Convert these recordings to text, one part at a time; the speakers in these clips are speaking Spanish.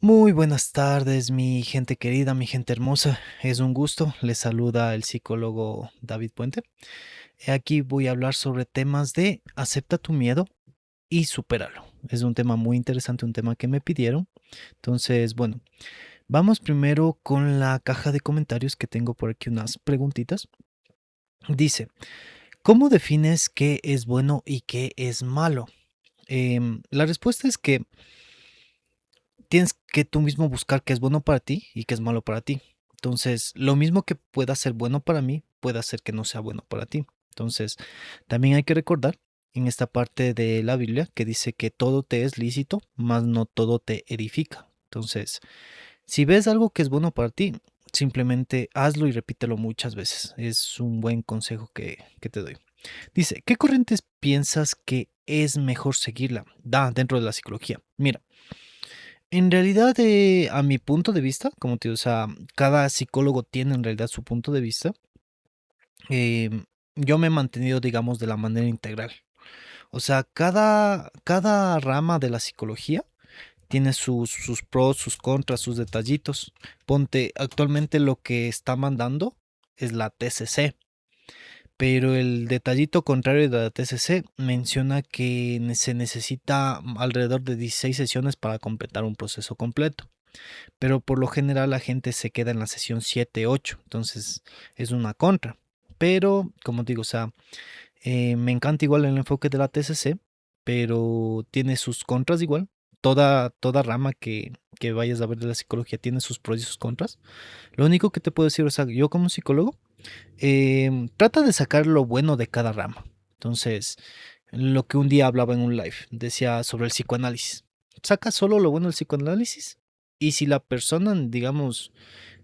Muy buenas tardes, mi gente querida, mi gente hermosa. Es un gusto. Les saluda el psicólogo David Puente. Aquí voy a hablar sobre temas de acepta tu miedo y supéralo. Es un tema muy interesante, un tema que me pidieron. Entonces, bueno, vamos primero con la caja de comentarios que tengo por aquí unas preguntitas. Dice, ¿cómo defines qué es bueno y qué es malo? La respuesta es que tienes que tú mismo buscar qué es bueno para ti y qué es malo para ti. Entonces, lo mismo que pueda ser bueno para mí, puede hacer que no sea bueno para ti. Entonces, también hay que recordar en esta parte de la Biblia que dice que todo te es lícito, mas no todo te edifica. Entonces, si ves algo que es bueno para ti, simplemente hazlo y repítelo muchas veces. Es un buen consejo que te doy. Dice, ¿qué corrientes piensas que es mejor seguirla? Da dentro de la psicología. Mira, en realidad, a mi punto de vista, como te digo, o sea, cada psicólogo tiene en realidad su punto de vista. Yo me he mantenido, digamos, de la manera integral. O sea, cada rama de la psicología tiene sus pros, sus contras, sus detallitos. Ponte, actualmente lo que está mandando es la TCC, pero el detallito contrario de la TCC menciona que se necesita alrededor de 16 sesiones para completar un proceso completo. Pero por lo general la gente se queda en la sesión 7 8, entonces es una contra. Pero, como digo, o sea, me encanta igual el enfoque de la TCC, pero tiene sus contras igual. Toda rama que vayas a ver de la psicología tiene sus pros y sus contras. Lo único que te puedo decir, o sea, yo como psicólogo, trata de sacar lo bueno de cada rama. Entonces, lo que un día hablaba en un live, decía sobre el psicoanálisis. Saca solo lo bueno del psicoanálisis y si la persona, digamos,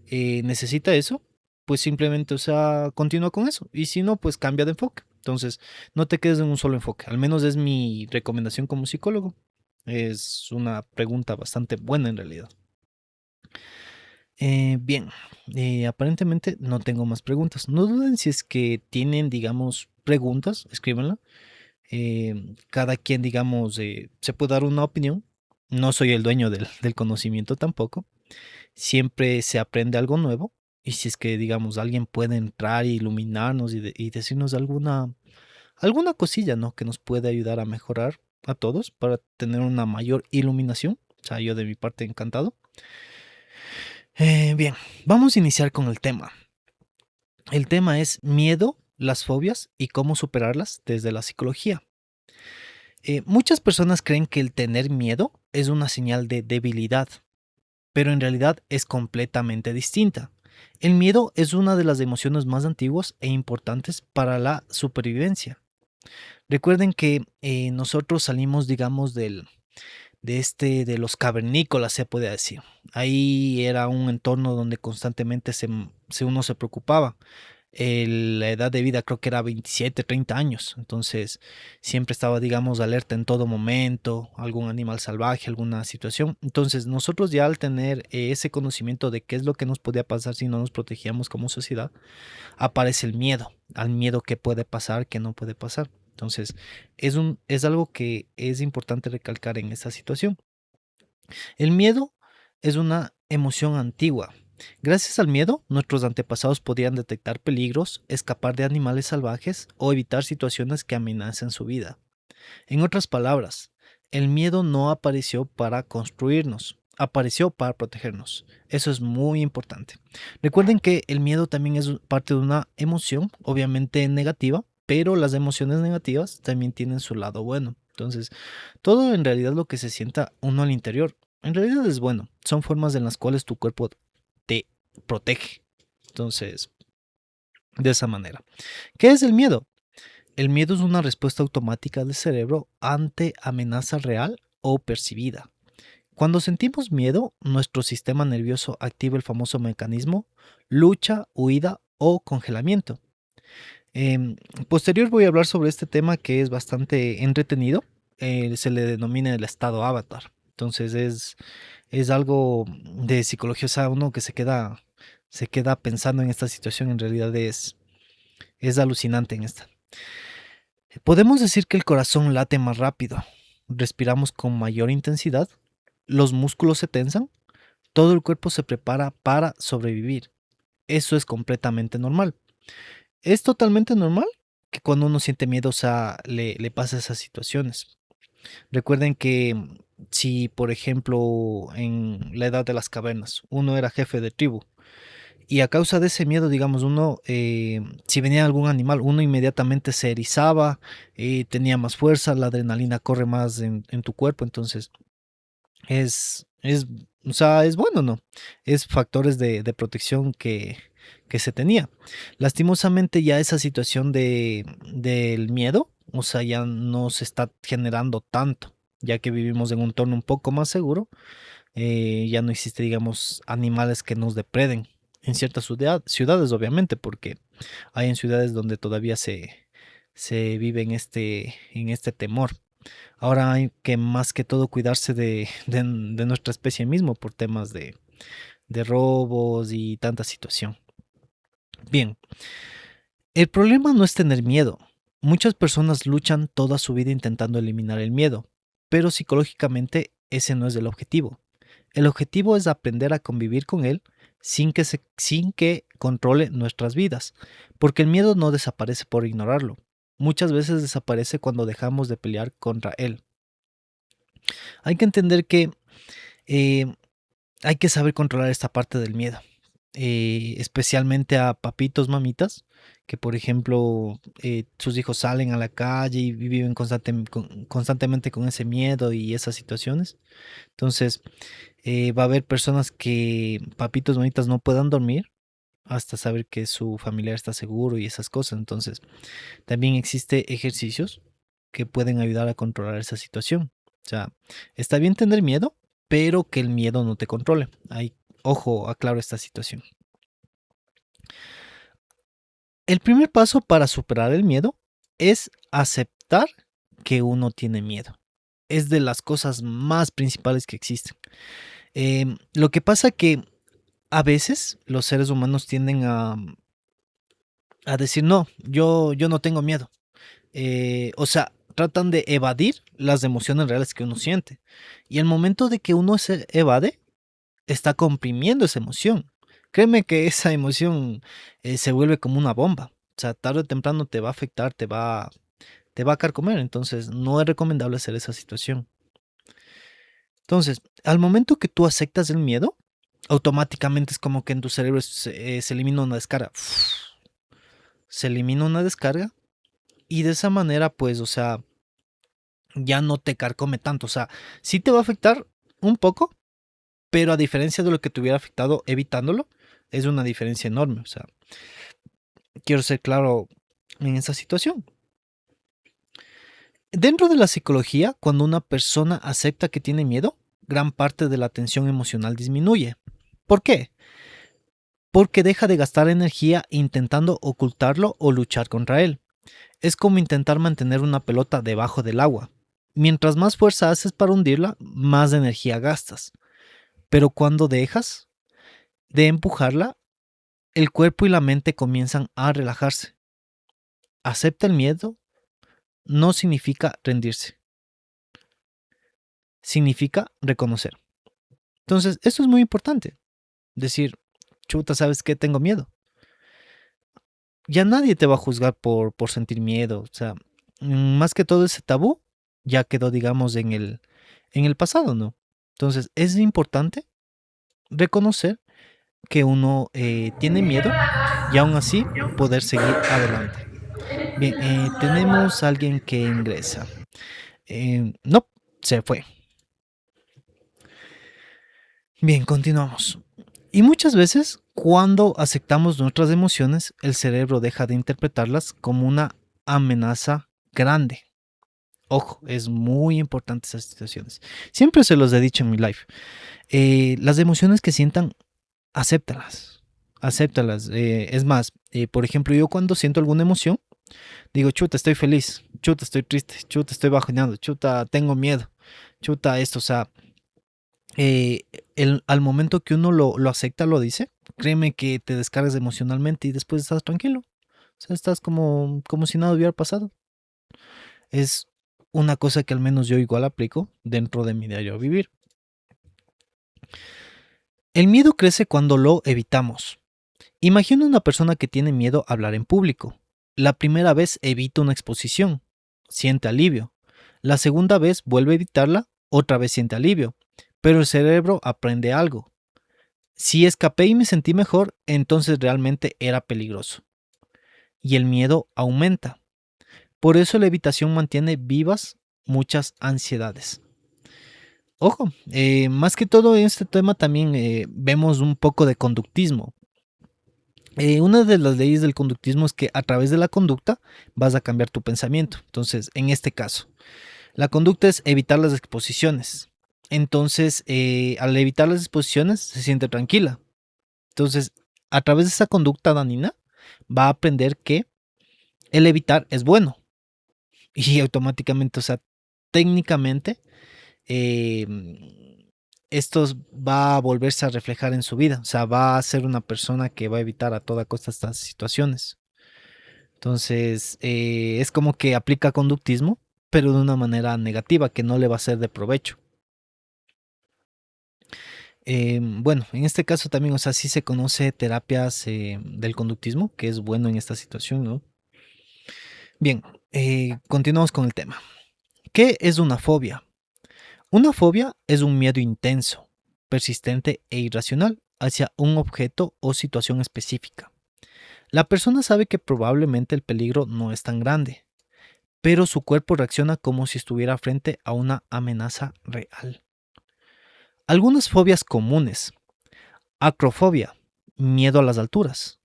necesita eso, pues simplemente, o sea, continúa con eso. Y si no, pues cambia de enfoque. Entonces, no te quedes en un solo enfoque. Al menos es mi recomendación como psicólogo. Es una pregunta bastante buena en realidad. Bien, aparentemente no tengo más preguntas. No duden si es que tienen, digamos, preguntas, escríbanla. Cada quien, digamos, se puede dar una opinión. No soy el dueño del conocimiento tampoco. Siempre se aprende algo nuevo. Y si es que, digamos, alguien puede entrar e iluminarnos y decirnos alguna cosilla, ¿no? Que nos puede ayudar a mejorar a todos para tener una mayor iluminación. O sea, yo de mi parte encantado. Bien, vamos a iniciar con el tema. El tema es miedo, las fobias y cómo superarlas desde la psicología. Muchas personas creen que el tener miedo es una señal de debilidad, pero en realidad es completamente distinta. El miedo es una de las emociones más antiguas e importantes para la supervivencia. Recuerden que nosotros salimos, digamos, de los cavernícolas, se puede decir. Ahí era un entorno donde constantemente uno se preocupaba. La edad de vida creo que era 27, 30 años. Entonces siempre estaba, digamos, alerta en todo momento, algún animal salvaje, alguna situación. Entonces nosotros ya al tener ese conocimiento de qué es lo que nos podía pasar si no nos protegíamos como sociedad, aparece el miedo, al miedo que puede pasar, que no puede pasar. Entonces es algo que es importante recalcar en esta situación. El miedo es una emoción antigua. Gracias al miedo, nuestros antepasados podían detectar peligros, escapar de animales salvajes o evitar situaciones que amenacen su vida. En otras palabras, el miedo no apareció para construirnos, apareció para protegernos. Eso es muy importante. Recuerden que el miedo también es parte de una emoción, obviamente negativa, pero las emociones negativas también tienen su lado bueno. Entonces, todo en realidad lo que se sienta uno al interior, en realidad es bueno. Son formas en las cuales tu cuerpo te protege. Entonces, de esa manera. ¿Qué es el miedo? El miedo es una respuesta automática del cerebro ante amenaza real o percibida. Cuando sentimos miedo, nuestro sistema nervioso activa el famoso mecanismo lucha, huida o congelamiento. Em, Posterior voy a hablar sobre este tema que es bastante entretenido. Se le denomina el estado avatar. Entonces es algo de psicología, o sea, uno que se queda pensando en esta situación, en realidad es alucinante en esta. Podemos decir que el corazón late más rápido, respiramos con mayor intensidad, los músculos se tensan, todo el cuerpo se prepara para sobrevivir. Eso es completamente normal. Es totalmente normal que cuando uno siente miedo, o sea, le pasa esas situaciones. Recuerden que si, por ejemplo, en la edad de las cavernas, uno era jefe de tribu y a causa de ese miedo, digamos, uno, si venía algún animal, uno inmediatamente se erizaba, tenía más fuerza, la adrenalina corre más en tu cuerpo, entonces es, o sea, es bueno, ¿no? Es factores de protección que se tenía. Lastimosamente ya esa situación del miedo, o sea, ya no se está generando tanto, ya que vivimos en un entorno un poco más seguro, ya no existe, digamos, animales que nos depreden. En ciertas ciudades, obviamente, porque hay en ciudades donde todavía se vive en este temor. Ahora hay que más que todo cuidarse de nuestra especie mismo por temas de robos y tanta situación. Bien, el problema no es tener miedo. Muchas personas luchan toda su vida intentando eliminar el miedo, pero psicológicamente ese no es el objetivo. El objetivo es aprender a convivir con él sin que controle nuestras vidas, porque el miedo no desaparece por ignorarlo. Muchas veces desaparece cuando dejamos de pelear contra él. Hay que entender que eh, hay que saber controlar esta parte del miedo, especialmente a papitos, mamitas, que por ejemplo sus hijos salen a la calle y viven constantemente con ese miedo y esas situaciones. Entonces va a haber personas que, papitos, mamitas, no puedan dormir hasta saber que su familiar está seguro y esas cosas. Entonces también existe ejercicios que pueden ayudar a controlar esa situación. O sea, está bien tener miedo, pero que el miedo no te controle. Hay, ojo, aclaro esta situación. El primer paso para superar el miedo es aceptar que uno tiene miedo. Es de las cosas más principales que existen. Lo que pasa que a veces los seres humanos tienden a decir, no, yo no tengo miedo. O sea, tratan de evadir las emociones reales que uno siente. Y el momento de que uno se evade, está comprimiendo esa emoción. Créeme que esa emoción se vuelve como una bomba. O sea, tarde o temprano te va a afectar, te va a carcomer. Entonces, no es recomendable hacer esa situación. Entonces, al momento que tú aceptas el miedo, automáticamente es como que en tu cerebro se elimina una descarga. Se elimina una descarga y de esa manera, pues, o sea, ya no te carcome tanto. O sea, sí te va a afectar un poco, pero a diferencia de lo que te hubiera afectado evitándolo, es una diferencia enorme. O sea, quiero ser claro en esa situación. Dentro de la psicología, cuando una persona acepta que tiene miedo, gran parte de la tensión emocional disminuye. ¿Por qué? Porque deja de gastar energía intentando ocultarlo o luchar contra él. Es como intentar mantener una pelota debajo del agua. Mientras más fuerza haces para hundirla, más energía gastas. Pero cuando dejas de empujarla, el cuerpo y la mente comienzan a relajarse. Acepta el miedo no significa rendirse, significa reconocer. Entonces, esto es muy importante. Decir, chuta, ¿sabes qué? Tengo miedo. Ya nadie te va a juzgar por sentir miedo. O sea, más que todo ese tabú ya quedó, digamos, en el pasado, ¿no? Entonces, es importante reconocer que uno tiene miedo y aún así poder seguir adelante. Bien, tenemos a alguien que ingresa. No, se fue. Bien, continuamos. Y muchas veces, cuando aceptamos nuestras emociones, el cerebro deja de interpretarlas como una amenaza grande. Ojo, es muy importante esas situaciones. Siempre se los he dicho en mi life. Las emociones que sientan, acéptalas. Acéptalas. Es más, por ejemplo, yo cuando siento alguna emoción, digo, chuta, estoy feliz, chuta, estoy triste, chuta, estoy bajoneado, chuta, tengo miedo, chuta, esto, o sea, eh, al momento que uno lo acepta, lo dice, créeme que te descargas emocionalmente y después estás tranquilo. O sea, estás como si nada hubiera pasado. Es una cosa que al menos yo igual aplico dentro de mi diario vivir. El miedo crece cuando lo evitamos. Imagina una persona que tiene miedo a hablar en público. La primera vez evita una exposición, siente alivio. La segunda vez vuelve a evitarla, otra vez siente alivio. Pero el cerebro aprende algo. Si escapé y me sentí mejor, entonces realmente era peligroso. Y el miedo aumenta. Por eso la evitación mantiene vivas muchas ansiedades. Ojo, más que todo en este tema también vemos un poco de conductismo. Una de las leyes del conductismo es que a través de la conducta vas a cambiar tu pensamiento. Entonces, en este caso, la conducta es evitar las exposiciones. Entonces, al evitar las exposiciones, se siente tranquila. Entonces, a través de esa conducta danina, va a aprender que el evitar es bueno. Y automáticamente, o sea, técnicamente, esto va a volverse a reflejar en su vida. O sea, va a ser una persona que va a evitar a toda costa estas situaciones. Entonces, es como que aplica conductismo, pero de una manera negativa, que no le va a ser de provecho. Bueno, en este caso también, o sea, sí se conoce terapias del conductismo, que es bueno en esta situación, ¿no? Bien, continuamos con el tema. ¿Qué es una fobia? Una fobia es un miedo intenso, persistente e irracional hacia un objeto o situación específica. La persona sabe que probablemente el peligro no es tan grande, pero su cuerpo reacciona como si estuviera frente a una amenaza real. Algunas fobias comunes: acrofobia, miedo a las alturas;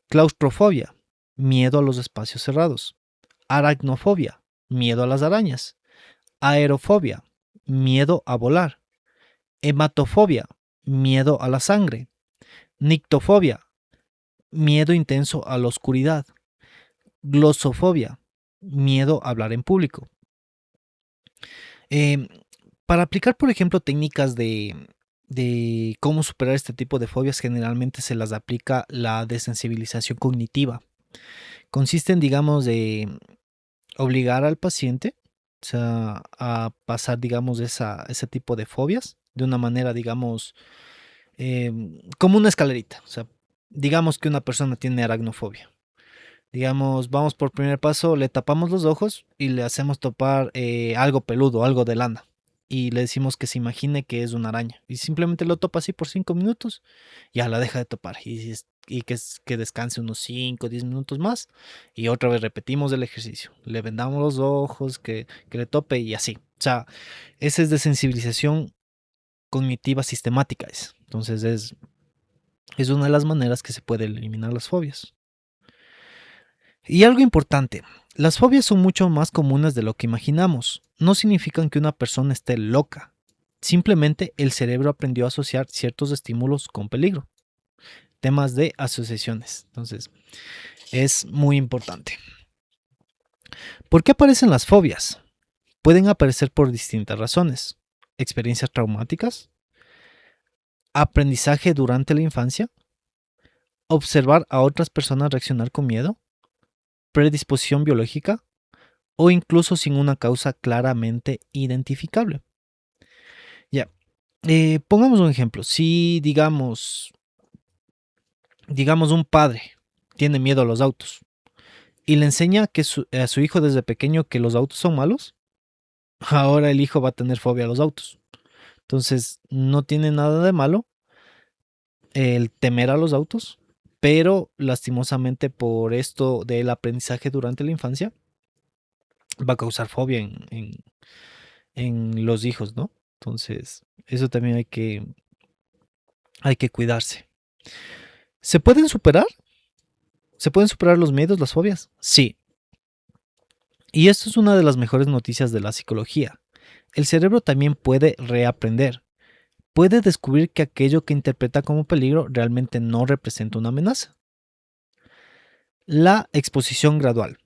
claustrofobia, miedo a los espacios cerrados; aracnofobia, miedo a las arañas; aerofobia, miedo a volar; hematofobia, miedo a la sangre; nictofobia, miedo intenso a la oscuridad; glosofobia, miedo a hablar en público. Eh, para aplicar, por ejemplo, técnicas de cómo superar este tipo de fobias, generalmente se las aplica la desensibilización cognitiva. Consiste en, digamos, de obligar al paciente, o sea, a pasar, digamos, ese tipo de fobias de una manera, digamos, como una escalerita. O sea, digamos que una persona tiene aracnofobia. Digamos, vamos por primer paso, le tapamos los ojos y le hacemos topar algo peludo, algo de lana. Y le decimos que se imagine que es una araña. Y simplemente lo topa así por 5 minutos, ya la deja de topar. Y que descanse unos 5 o 10 minutos más. Y otra vez repetimos el ejercicio. Le vendamos los ojos, que le tope y así. O sea, esa es desensibilización cognitiva sistemática. Entonces es una de las maneras que se puede eliminar las fobias. Y algo importante, las fobias son mucho más comunes de lo que imaginamos. No significan que una persona esté loca. Simplemente el cerebro aprendió a asociar ciertos estímulos con peligro. Temas de asociaciones. Entonces, es muy importante. ¿Por qué aparecen las fobias? Pueden aparecer por distintas razones. Experiencias traumáticas, aprendizaje durante la infancia, observar a otras personas reaccionar con miedo, predisposición biológica, o incluso sin una causa claramente identificable. Ya, pongamos un ejemplo. Si digamos un padre tiene miedo a los autos y le enseña a su hijo desde pequeño que los autos son malos, ahora el hijo va a tener fobia a los autos. Entonces, no tiene nada de malo el temer a los autos, pero lastimosamente por esto del aprendizaje durante la infancia, va a causar fobia en los hijos, ¿no? Entonces, eso también hay que cuidarse. ¿Se pueden superar? ¿Se pueden superar los miedos, las fobias? Sí. Y esto es una de las mejores noticias de la psicología. El cerebro también puede reaprender. Puede descubrir que aquello que interpreta como peligro realmente no representa una amenaza. La exposición gradual.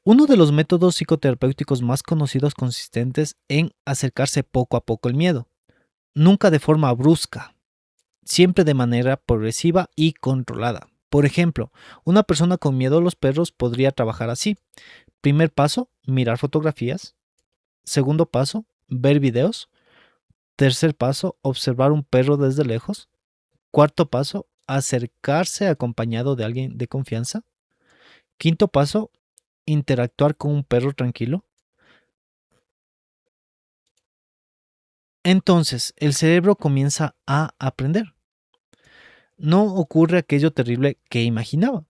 Uno de los métodos psicoterapéuticos más conocidos consistentes en acercarse poco a poco al miedo. Nunca de forma brusca, siempre de manera progresiva y controlada. Por ejemplo, una persona con miedo a los perros podría trabajar así. Primer paso, mirar fotografías. Segundo paso, ver videos. Tercer paso, observar un perro desde lejos. Cuarto paso, acercarse acompañado de alguien de confianza. Quinto paso, interactuar con un perro tranquilo. Entonces, el cerebro comienza a aprender. No ocurre aquello terrible que imaginaba.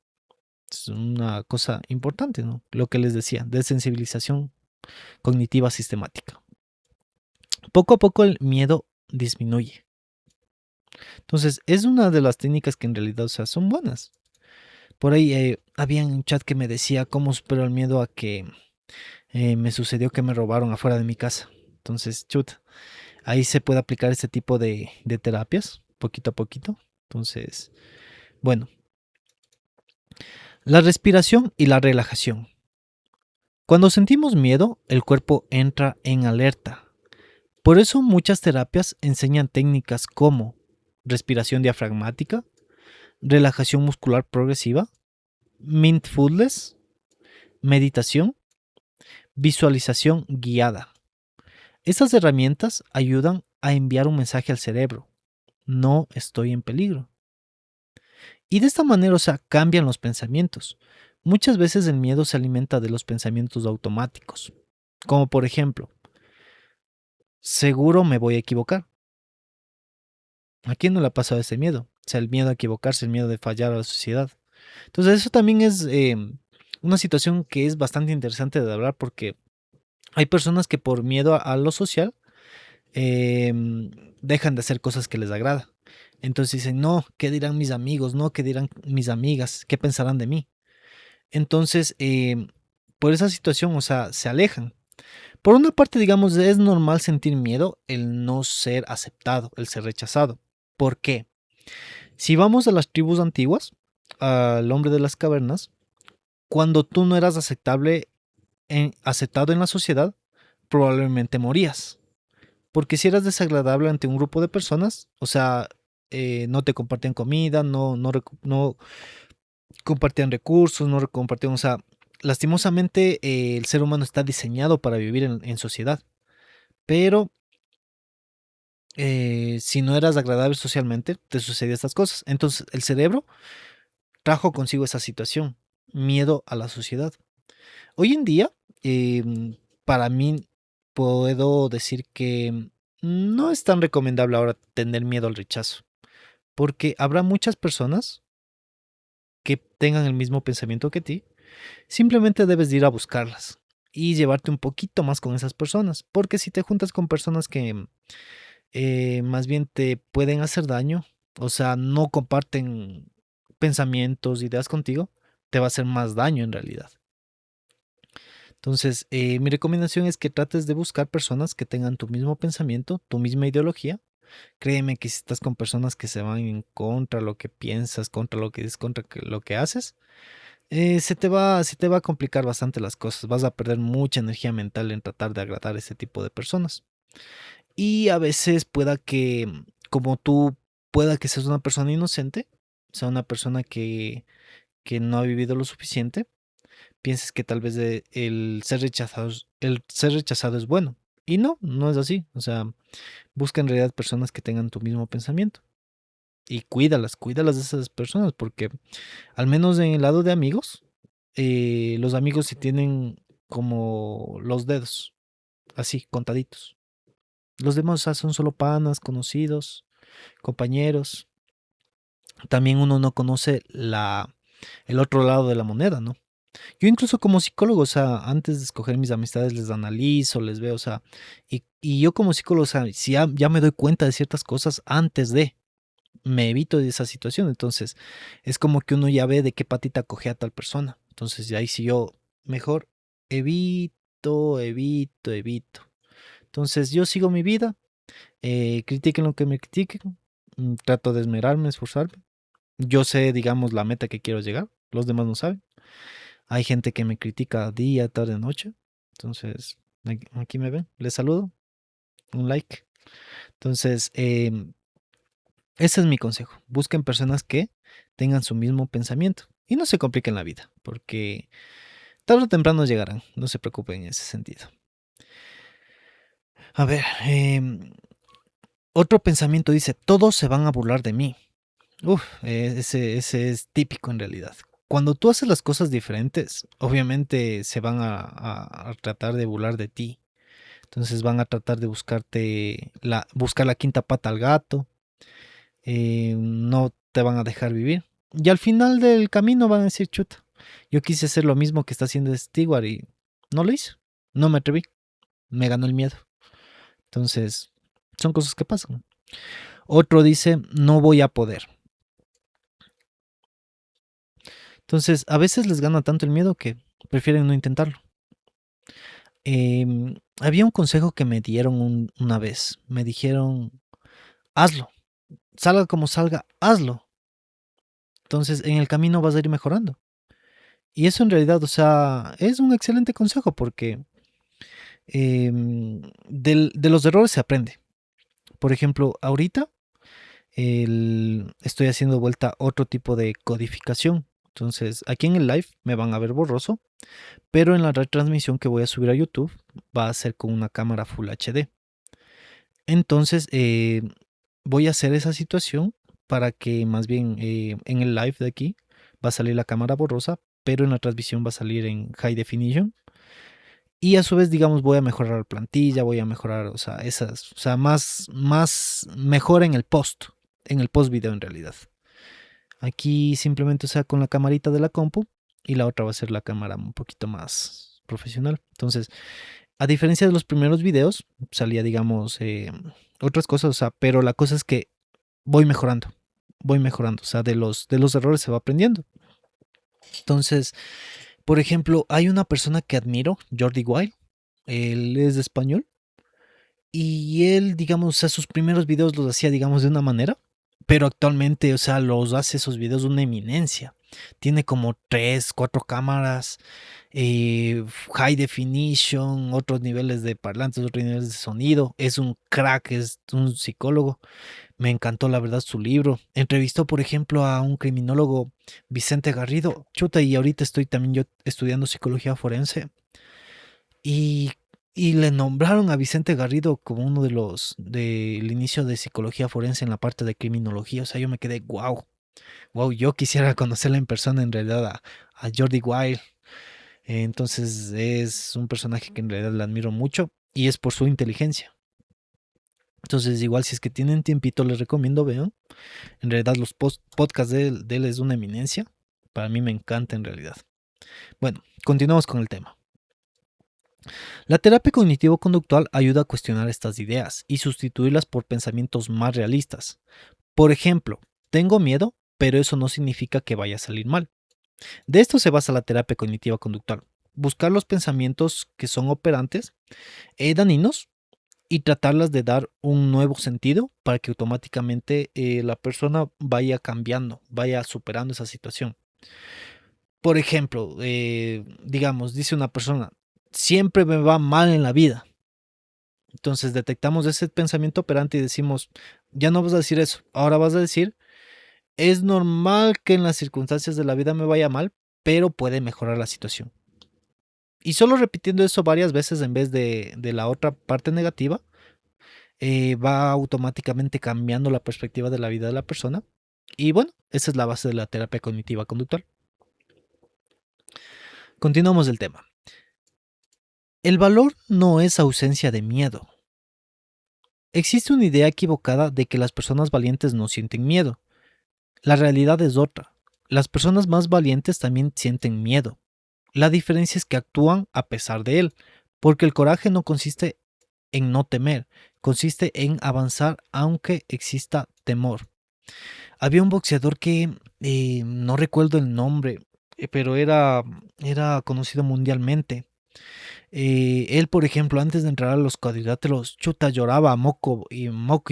Es una cosa importante, ¿no? Lo que les decía, desensibilización cognitiva sistemática. Poco a poco el miedo disminuye. Entonces, es una de las técnicas que en realidad, o sea, son buenas. Por ahí había un chat que me decía cómo supero el miedo a que me sucedió que me robaron afuera de mi casa. Entonces, chuta, ahí se puede aplicar este tipo de terapias, poquito a poquito. Entonces, bueno, la respiración y la relajación. Cuando sentimos miedo, el cuerpo entra en alerta. Por eso muchas terapias enseñan técnicas como respiración diafragmática, relajación muscular progresiva, mindfulness, meditación, visualización guiada. Estas herramientas ayudan a enviar un mensaje al cerebro. No estoy en peligro. Y de esta manera, o sea, cambian los pensamientos. Muchas veces el miedo se alimenta de los pensamientos automáticos, como por ejemplo, seguro me voy a equivocar. ¿A quién no le ha pasado ese miedo? O sea, el miedo a equivocarse, el miedo de fallar a la sociedad. Entonces, eso también es una situación que es bastante interesante de hablar porque hay personas que por miedo a lo social eh, dejan de hacer cosas que les agrada. Entonces dicen, no, ¿qué dirán mis amigos? No, ¿qué dirán mis amigas? ¿Qué pensarán de mí? Entonces, por esa situación, o sea, se alejan. Por una parte, digamos, es normal sentir miedo el no ser aceptado, el ser rechazado. ¿Por qué? Si vamos a las tribus antiguas, al hombre de las cavernas, cuando tú no eras aceptado en la sociedad, probablemente morías. Porque si eras desagradable ante un grupo de personas, o sea, no te compartían comida, no compartían recursos, no compartían, o sea, lastimosamente el ser humano está diseñado para vivir en sociedad, pero si no eras agradable socialmente, te sucedían estas cosas. Entonces, el cerebro trajo consigo esa situación, miedo a la sociedad. Hoy en día, para mí, puedo decir que no es tan recomendable ahora tener miedo al rechazo, porque habrá muchas personas que tengan el mismo pensamiento que ti. Simplemente debes de ir a buscarlas y llevarte un poquito más con esas personas, porque si te juntas con personas que más bien te pueden hacer daño, o sea, no comparten pensamientos, ideas contigo, te va a hacer más daño en realidad. Entonces, mi recomendación es que trates de buscar personas que tengan tu mismo pensamiento, tu misma ideología. Créeme que si estás con personas que se van en contra de lo que piensas, contra lo que dices, contra lo que haces, se te va a complicar bastante las cosas. Vas a perder mucha energía mental en tratar de agradar a ese tipo de personas. Y a veces pueda que, como tú, pueda que seas una persona inocente, sea una persona que no ha vivido lo suficiente, pienses que tal vez el ser rechazado es bueno. Y no, no es así. O sea, busca en realidad personas que tengan tu mismo pensamiento. Y cuídalas de esas personas, porque al menos en el lado de amigos, los amigos sí tienen como los dedos, así, contaditos. Los demás, o sea, son solo panas, conocidos, compañeros. También uno no conoce el otro lado de la moneda, ¿no? Yo incluso como psicólogo, o sea, antes de escoger mis amistades les analizo, les veo, o sea, y yo como psicólogo, o sea, si ya me doy cuenta de ciertas cosas antes me evito de esa situación, entonces es como que uno ya ve de qué patita coge a tal persona, entonces ya ahí sí yo mejor evito. Entonces yo sigo mi vida, critiquen lo que me critiquen, trato de esmerarme, esforzarme. Yo sé, digamos, la meta que quiero llegar, los demás no saben. Hay gente que me critica día, tarde, noche. Entonces, aquí me ven, les saludo, un like. Entonces, ese es mi consejo. Busquen personas que tengan su mismo pensamiento y no se compliquen la vida, porque tarde o temprano llegarán. No se preocupen en ese sentido. A ver, otro pensamiento dice, todos se van a burlar de mí. Ese es típico en realidad. Cuando tú haces las cosas diferentes, obviamente se van a tratar de burlar de ti. Entonces van a tratar de buscar la quinta pata al gato. No te van a dejar vivir. Y al final del camino van a decir, chuta, yo quise hacer lo mismo que está haciendo Stewart y no lo hice. No me atreví. Me ganó el miedo. Entonces, son cosas que pasan. Otro dice, no voy a poder. Entonces, a veces les gana tanto el miedo que prefieren no intentarlo. Había un consejo que me dieron una vez. Me dijeron, hazlo. Salga como salga, hazlo. Entonces, en el camino vas a ir mejorando. Y eso en realidad, o sea, es un excelente consejo porque de los errores se aprende. Por ejemplo, ahorita estoy haciendo vuelta otro tipo de codificación. Entonces, aquí en el live me van a ver borroso, pero en la retransmisión que voy a subir a YouTube va a ser con una cámara Full HD. Entonces, voy a hacer esa situación para que más bien en el live de aquí va a salir la cámara borrosa, pero en la transmisión va a salir en High Definition. Y a su vez, digamos, voy a mejorar la plantilla, voy a mejorar, o sea, o sea, más mejor en el post video en realidad. Aquí simplemente, o sea, con la camarita de la compu y la otra va a ser la cámara un poquito más profesional. Entonces, a diferencia de los primeros videos, salía, digamos, otras cosas, o sea, pero la cosa es que voy mejorando, o sea, de los errores se va aprendiendo. Entonces, por ejemplo, hay una persona que admiro, Jordi Wild, él es de español y él, digamos, o sea, sus primeros videos los hacía, digamos, de una manera, pero actualmente, o sea, los hace esos videos de una eminencia. Tiene como tres, cuatro cámaras, high definition, otros niveles de parlantes, otros niveles de sonido. Es un crack, es un psicólogo. Me encantó, la verdad, su libro. Entrevistó, por ejemplo, a un criminólogo, Vicente Garrido. Chuta, y ahorita estoy también yo estudiando psicología forense. Y, y le nombraron a Vicente Garrido como uno de los del inicio de psicología forense en la parte de criminología. O sea, yo me quedé, wow, wow, yo quisiera conocerla en persona en realidad a Jordi Wild. Entonces es un personaje que en realidad le admiro mucho y es por su inteligencia. Entonces, igual si es que tienen tiempito, les recomiendo, vean. En realidad los podcasts de él es una eminencia. Para mí me encanta en realidad. Bueno, continuamos con el tema. La terapia cognitivo-conductual ayuda a cuestionar estas ideas y sustituirlas por pensamientos más realistas. Por ejemplo, tengo miedo, pero eso no significa que vaya a salir mal. De esto se basa la terapia cognitiva conductual. Buscar los pensamientos que son operantes, dañinos, y tratarlas de dar un nuevo sentido para que automáticamente la persona vaya cambiando, vaya superando esa situación. Por ejemplo, digamos, dice una persona, siempre me va mal en la vida. Entonces detectamos ese pensamiento operante y decimos, ya no vas a decir eso, ahora vas a decir, es normal que en las circunstancias de la vida me vaya mal, pero puede mejorar la situación. Y solo repitiendo eso varias veces en vez de la otra parte negativa, va automáticamente cambiando la perspectiva de la vida de la persona. Y bueno, esa es la base de la terapia cognitiva conductual. Continuamos el tema. El valor no es ausencia de miedo. Existe una idea equivocada de que las personas valientes no sienten miedo. La realidad es otra. Las personas más valientes también sienten miedo. La diferencia es que actúan a pesar de él, porque el coraje no consiste en no temer, consiste en avanzar aunque exista temor. Había un boxeador que no recuerdo el nombre, pero era conocido mundialmente. Él, por ejemplo, antes de entrar a los cuadriláteros, chuta, lloraba moco y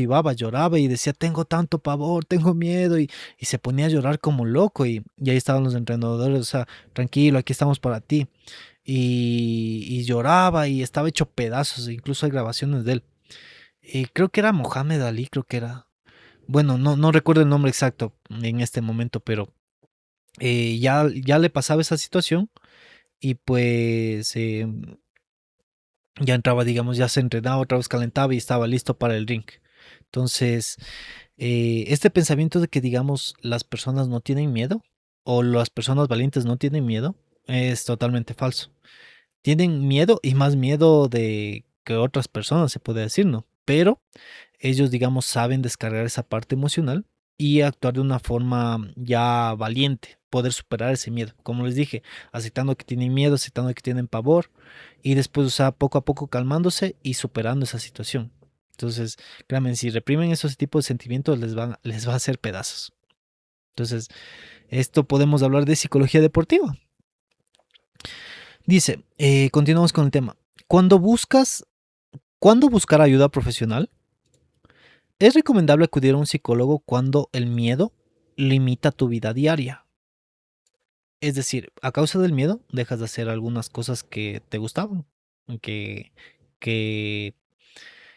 baba, lloraba y decía, tengo tanto pavor, tengo miedo, y se ponía a llorar como loco, y ahí estaban los entrenadores, o sea, tranquilo, aquí estamos para ti. Y lloraba y estaba hecho pedazos, incluso hay grabaciones de él. Creo que era Mohamed Ali, creo que era. Bueno, no recuerdo el nombre exacto en este momento, pero ya le pasaba esa situación y pues ya entraba, digamos, ya se entrenaba, otra vez calentaba y estaba listo para el ring. Entonces, Este pensamiento de que, digamos, las personas no tienen miedo o las personas valientes no tienen miedo es totalmente falso. Tienen miedo y más miedo de que otras personas, se puede decir, ¿no? Pero ellos, digamos, saben descargar esa parte emocional y actuar de una forma ya valiente, poder superar ese miedo. Como les dije, aceptando que tienen miedo, aceptando que tienen pavor y después, o sea, poco a poco calmándose y superando esa situación. Entonces, créanme, si reprimen esos tipos de sentimientos, les va a hacer pedazos. Entonces, esto podemos hablar de psicología deportiva. Dice, continuamos con el tema. Cuando buscas, ¿cuándo buscar ayuda profesional? Es recomendable acudir a un psicólogo cuando el miedo limita tu vida diaria. Es decir, a causa del miedo dejas de hacer algunas cosas que te gustaban, que, que,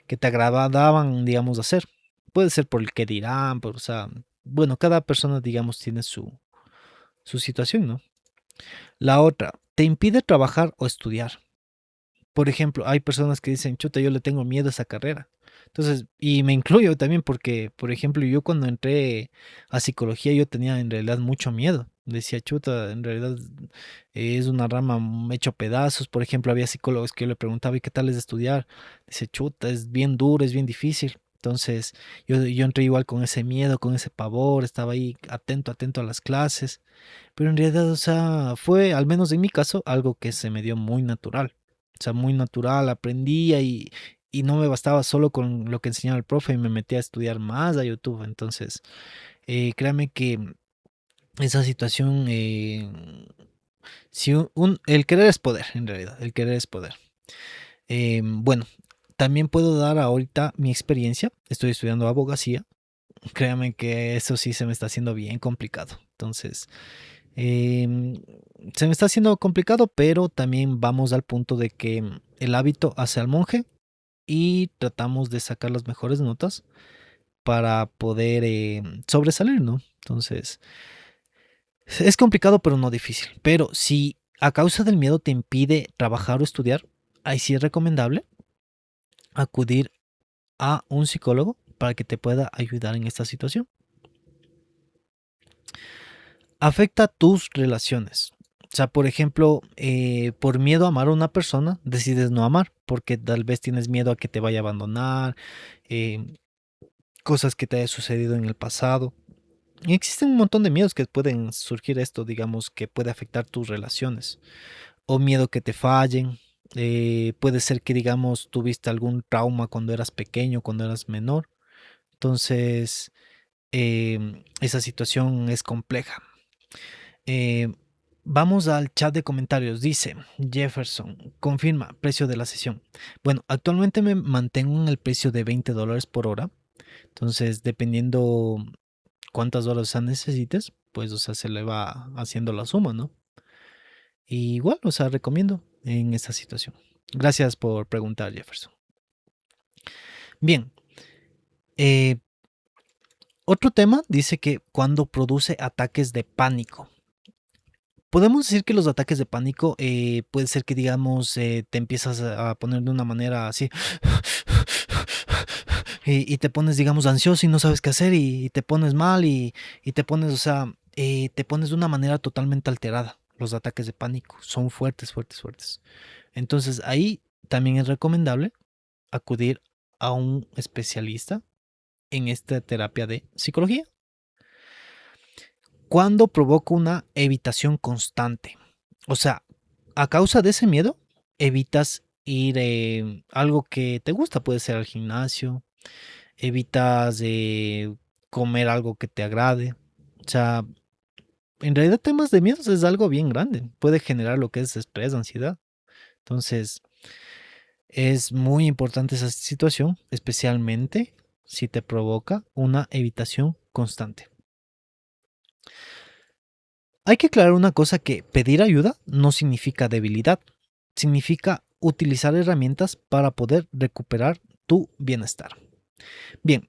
que te agradaban, digamos, hacer. Puede ser por el que dirán, o sea, bueno, cada persona, digamos, tiene su situación, ¿no? La otra, te impide trabajar o estudiar. Por ejemplo, hay personas que dicen, chuta, yo le tengo miedo a esa carrera. Entonces, y me incluyo también porque, por ejemplo, yo cuando entré a psicología, yo tenía en realidad mucho miedo. Decía, chuta, en realidad es una rama hecho pedazos. Por ejemplo, había psicólogos que yo le preguntaba, ¿y qué tal es de estudiar? Dice, chuta, es bien duro, es bien difícil. Entonces, yo entré igual con ese miedo, con ese pavor, estaba ahí atento, atento a las clases. Pero en realidad, o sea, fue, al menos en mi caso, algo que se me dio muy natural. O sea, muy natural, aprendía y no me bastaba solo con lo que enseñaba el profe y me metí a estudiar más a YouTube. Entonces, créame que esa situación, si el querer es poder, en realidad, el querer es poder. Bueno, también puedo dar ahorita mi experiencia. Estoy estudiando abogacía. Créame que eso sí se me está haciendo bien complicado. Entonces, se me está haciendo complicado, pero también vamos al punto de que el hábito hace al monje y tratamos de sacar las mejores notas para poder sobresalir, ¿no? Entonces, es complicado, pero no difícil. Pero si a causa del miedo te impide trabajar o estudiar, ahí sí es recomendable acudir a un psicólogo para que te pueda ayudar en esta situación. Afecta tus relaciones. O sea, por ejemplo, por miedo a amar a una persona, decides no amar, porque tal vez tienes miedo a que te vaya a abandonar, eh, cosas que te haya sucedido en el pasado. Y existen un montón de miedos que pueden surgir esto, digamos, que puede afectar tus relaciones. O miedo que te fallen. Puede ser que, digamos, tuviste algún trauma cuando eras pequeño, cuando eras menor. Entonces, esa situación es compleja. Eh, Vamos al chat de comentarios. Dice Jefferson, confirma, precio de la sesión. Bueno, actualmente me mantengo en el precio de $20 por hora. Entonces, dependiendo cuántas horas necesites, pues, o sea, se le va haciendo la suma, ¿no? Y igual, o sea, recomiendo en esta situación. Gracias por preguntar, Jefferson. Bien, eh, otro tema dice que cuando produce ataques de pánico. Podemos decir que los ataques de pánico puede ser que, digamos, te empiezas a poner de una manera así y te pones, digamos, ansioso y no sabes qué hacer y te pones mal y te pones, o sea, te pones de una manera totalmente alterada. Los ataques de pánico son fuertes, fuertes, fuertes. Entonces ahí también es recomendable acudir a un especialista en esta terapia de psicología. Cuando provoca una evitación constante. O sea, a causa de ese miedo, evitas ir algo que te gusta, puede ser al gimnasio, evitas comer algo que te agrade. O sea, en realidad temas de miedos es algo bien grande, puede generar lo que es estrés, ansiedad. Entonces, es muy importante esa situación, especialmente si te provoca una evitación constante. Hay que aclarar una cosa, que pedir ayuda no significa debilidad, significa utilizar herramientas para poder recuperar tu bienestar. Bien,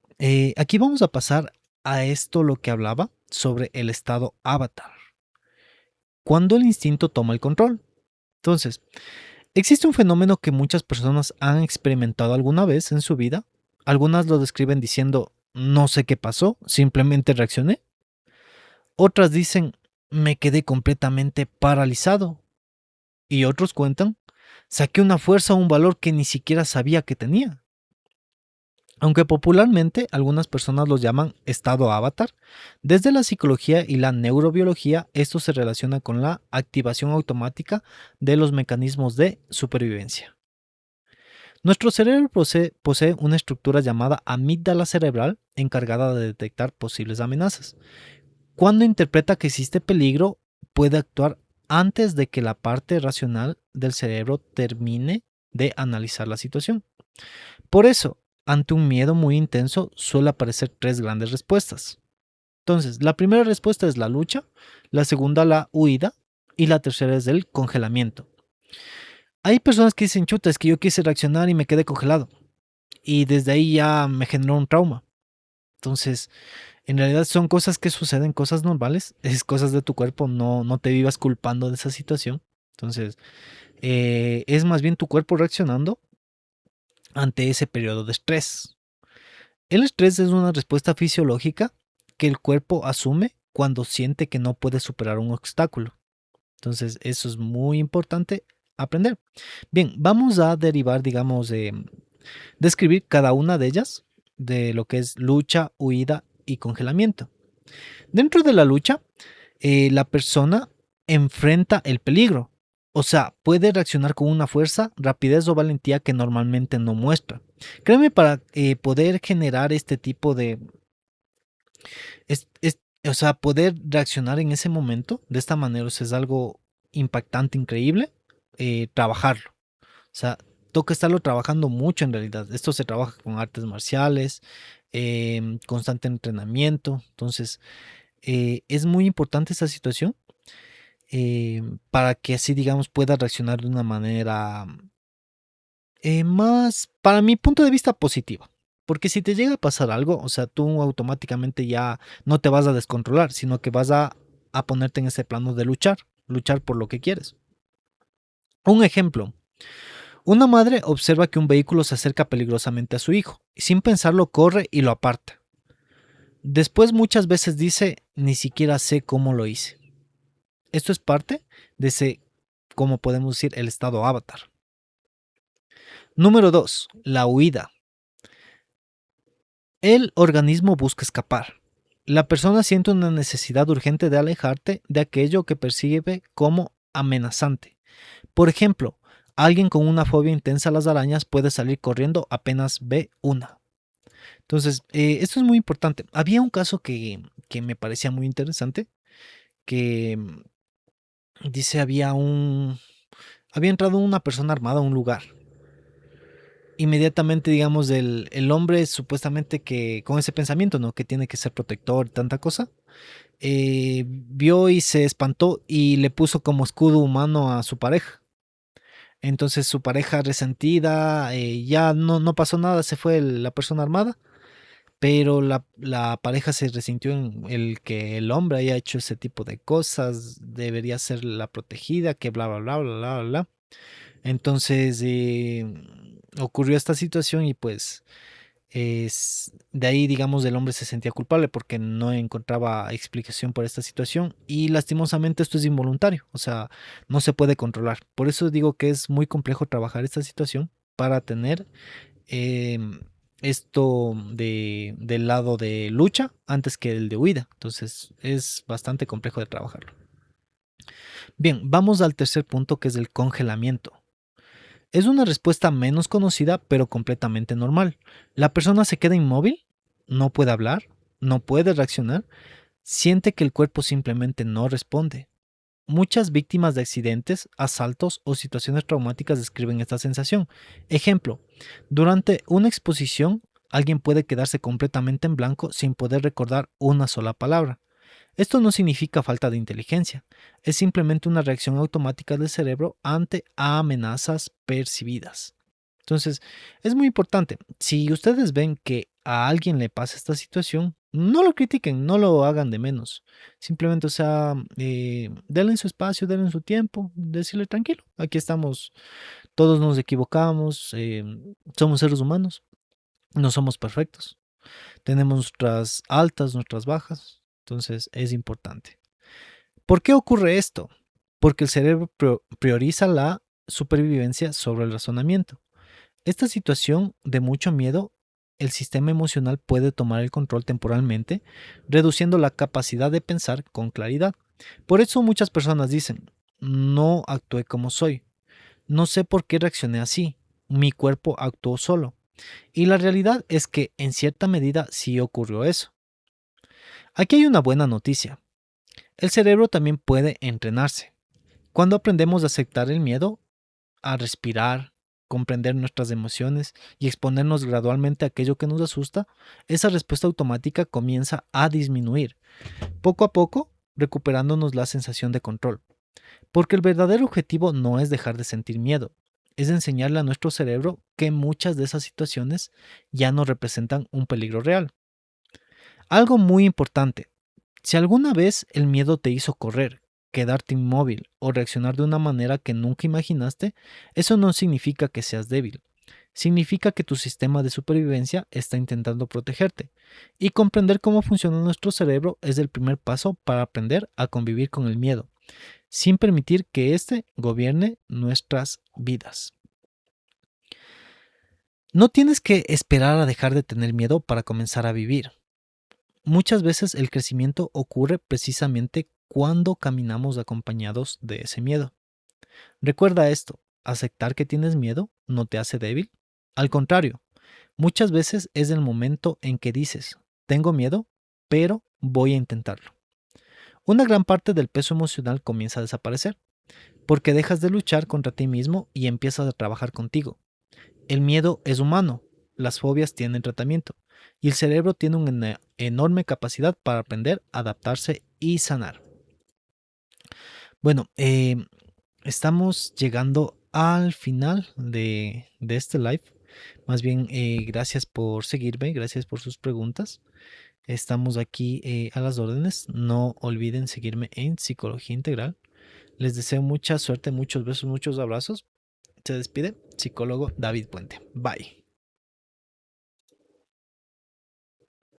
aquí vamos a pasar a esto lo que hablaba sobre el estado avatar. Cuando el instinto toma el control. Entonces, existe un fenómeno que muchas personas han experimentado alguna vez en su vida. Algunas lo describen diciendo, no sé qué pasó, simplemente reaccioné. Otras dicen, me quedé completamente paralizado. Y otros cuentan, saqué una fuerza o un valor que ni siquiera sabía que tenía. Aunque popularmente algunas personas los llaman estado avatar, desde la psicología y la neurobiología esto se relaciona con la activación automática de los mecanismos de supervivencia. Nuestro cerebro posee una estructura llamada amígdala cerebral encargada de detectar posibles amenazas. Cuando interpreta que existe peligro, puede actuar antes de que la parte racional del cerebro termine de analizar la situación. Por eso, ante un miedo muy intenso, suele aparecer tres grandes respuestas. Entonces, la primera respuesta es la lucha, la segunda la huida y la tercera es el congelamiento. Hay personas que dicen, chuta, es que yo quise reaccionar y me quedé congelado. Y desde ahí ya me generó un trauma. Entonces, en realidad son cosas que suceden, cosas normales, es cosas de tu cuerpo, no te vivas culpando de esa situación. Entonces, es más bien tu cuerpo reaccionando ante ese periodo de estrés. El estrés es una respuesta fisiológica que el cuerpo asume cuando siente que no puede superar un obstáculo. Entonces, eso es muy importante aprender. Bien, vamos a derivar, digamos, describir cada una de ellas, de lo que es lucha, huida y congelamiento. Dentro de la lucha, la persona enfrenta el peligro. O sea, puede reaccionar con una fuerza, rapidez o valentía que normalmente no muestra. Créeme, para poder generar este tipo de... o sea, poder reaccionar en ese momento de esta manera, o sea, es algo impactante, increíble, trabajarlo. O sea, toca estarlo trabajando mucho en realidad. Esto se trabaja con artes marciales, constante entrenamiento. Entonces, es muy importante esta situación para que así, digamos, pueda reaccionar de una manera más, para mi punto de vista, positiva. Porque si te llega a pasar algo, o sea, tú automáticamente ya no te vas a descontrolar, sino que vas a ponerte en ese plano de luchar, luchar por lo que quieres. Un ejemplo, una madre observa que un vehículo se acerca peligrosamente a su hijo, y sin pensarlo corre y lo aparta. Después muchas veces dice, ni siquiera sé cómo lo hice. Esto es parte de ese, como podemos decir, el estado avatar. Número 2, la huida. El organismo busca escapar. La persona siente una necesidad urgente de alejarte de aquello que percibe como amenazante. Por ejemplo, alguien con una fobia intensa a las arañas puede salir corriendo apenas ve una. Entonces, esto es muy importante. Había un caso que me parecía muy interesante, que dice había entrado una persona armada a un lugar. Inmediatamente, digamos, el hombre supuestamente que con ese pensamiento, ¿no? Que tiene que ser protector, tanta cosa, vio y se espantó y le puso como escudo humano a su pareja. Entonces su pareja resentida, ya no pasó nada, se fue la persona armada, pero la pareja se resintió en el que el hombre haya hecho ese tipo de cosas, debería ser la protegida, que bla, bla, bla, bla, bla, bla. Entonces ocurrió esta situación y pues de ahí, digamos, el hombre se sentía culpable porque no encontraba explicación por esta situación y lastimosamente esto es involuntario, o sea, no se puede controlar. Por eso digo que es muy complejo trabajar esta situación para tener em, esto del lado de lucha antes que el de huida. Entonces es bastante complejo de trabajarlo. Bien, vamos al tercer punto que es el congelamiento. Es una respuesta menos conocida, pero completamente normal. La persona se queda inmóvil, no puede hablar, no puede reaccionar, siente que el cuerpo simplemente no responde. Muchas víctimas de accidentes, asaltos o situaciones traumáticas describen esta sensación. Ejemplo, durante una exposición, alguien puede quedarse completamente en blanco sin poder recordar una sola palabra. Esto no significa falta de inteligencia, es simplemente una reacción automática del cerebro ante amenazas percibidas. Entonces, es muy importante. Si ustedes ven que a alguien le pasa esta situación, no lo critiquen, no lo hagan de menos. Simplemente, o sea, denle su espacio, denle su tiempo, decirle tranquilo, aquí estamos, todos nos equivocamos, somos seres humanos, no somos perfectos. Tenemos nuestras altas, nuestras bajas. Entonces es importante. ¿Por qué ocurre esto? Porque el cerebro prioriza la supervivencia sobre el razonamiento. Esta situación de mucho miedo, el sistema emocional puede tomar el control temporalmente, reduciendo la capacidad de pensar con claridad. Por eso muchas personas dicen, no actué como soy, no sé por qué reaccioné así, mi cuerpo actuó solo. Y la realidad es que en cierta medida sí ocurrió eso. Aquí hay una buena noticia. El cerebro también puede entrenarse. Cuando aprendemos a aceptar el miedo, a respirar, comprender nuestras emociones y exponernos gradualmente a aquello que nos asusta, esa respuesta automática comienza a disminuir, poco a poco recuperándonos la sensación de control. Porque el verdadero objetivo no es dejar de sentir miedo, es enseñarle a nuestro cerebro que muchas de esas situaciones ya no representan un peligro real. Algo muy importante, si alguna vez el miedo te hizo correr, quedarte inmóvil o reaccionar de una manera que nunca imaginaste, eso no significa que seas débil. Significa que tu sistema de supervivencia está intentando protegerte. Y comprender cómo funciona nuestro cerebro es el primer paso para aprender a convivir con el miedo, sin permitir que éste gobierne nuestras vidas. No tienes que esperar a dejar de tener miedo para comenzar a vivir. Muchas veces el crecimiento ocurre precisamente cuando caminamos acompañados de ese miedo. Recuerda esto, aceptar que tienes miedo no te hace débil. Al contrario, muchas veces es el momento en que dices, tengo miedo, pero voy a intentarlo. Una gran parte del peso emocional comienza a desaparecer, porque dejas de luchar contra ti mismo y empiezas a trabajar contigo. El miedo es humano, las fobias tienen tratamiento y el cerebro tiene una enorme capacidad para aprender, adaptarse y sanar. Bueno, estamos llegando al final de este live. Más bien, gracias por seguirme, gracias por sus preguntas. Estamos aquí a las órdenes. No olviden seguirme en Psicología Integral. Les deseo mucha suerte, muchos besos, muchos abrazos. Se despide, psicólogo David Puente. Bye.